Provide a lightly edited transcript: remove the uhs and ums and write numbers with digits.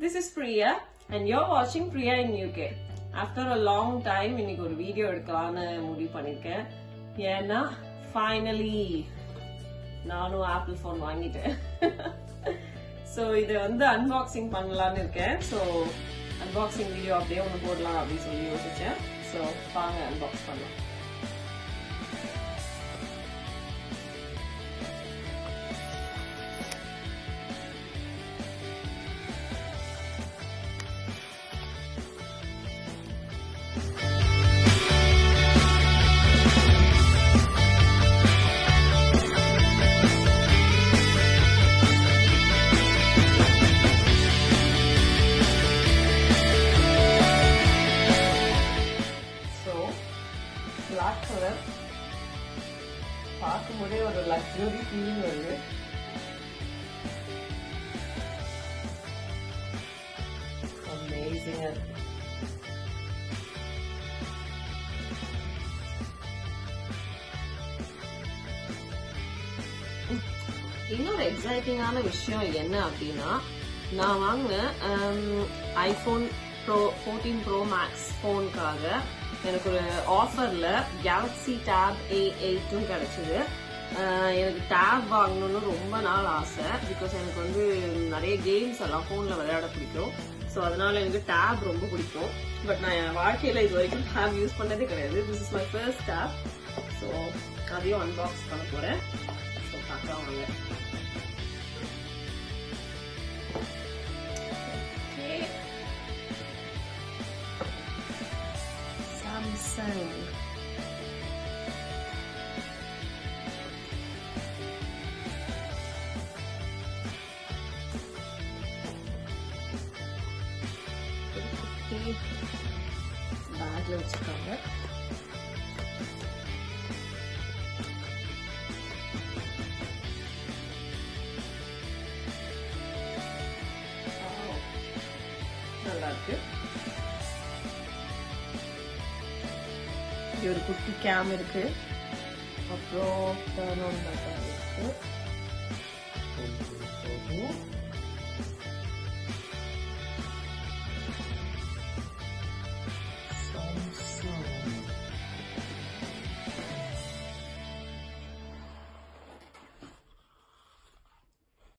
This is Priya and you're watching Priya in UK. After a long time, இன்னைக்கு ஒரு video எடுக்கலாம்னு முடிவு பண்ணிருக்கேன். ஏன்னா finally நானும் ஆப்பிள் ஃபோன் வாங்கிட்டேன். So இது வந்து unboxing பண்ணலாம்னு இருக்கேன். So unboxing வீடியோ அப்படியே ஒன்னு போடலாம் அப்படி சொல்லி யோசிச்சேன். So வாங்க unbox பண்ணலாம். Black color. பார்க்கும்போதே ஒரு லக்ஸரி ஃபீலிங் வருது. அமேசிங்கா இருக்கு. இன்னொரு எக்ஸைட்டிங்கான விஷயம் என்ன அப்படின்னா, நான் வாங்கின ஐபோன் ப்ரோ 14 ப்ரோ மேக்ஸ் போனுக்காக எனக்கு ஒரு ஆஃபர்ல கேலக்ஸி டேப் A8 கிடைச்சது. எனக்கு டேப் வாங்கணும்னு ரொம்ப நாள் ஆசை. பிகாஸ் எனக்கு வந்து நிறைய கேம்ஸ் எல்லாம் போன்ல விளையாட பிடிக்கும். ஸோ அதனால எனக்கு டேப் ரொம்ப பிடிக்கும். பட் நான் என் வாழ்க்கையில இது வரைக்கும் டேப் யூஸ் பண்ணதே கிடையாது. This is my first tab. So அதையும் அன்பாக்ஸ் பண்ண போறேன். ஸோ பார்க்கலாம் வாங்க. Samsung. பேக்ல வச்சிருக்காங்க. நல்லா இருக்கு. ஒரு குட்டி கேம் இருக்கு. அப்புறம் டர்ன் ஆன் பட்டன் இருக்கு.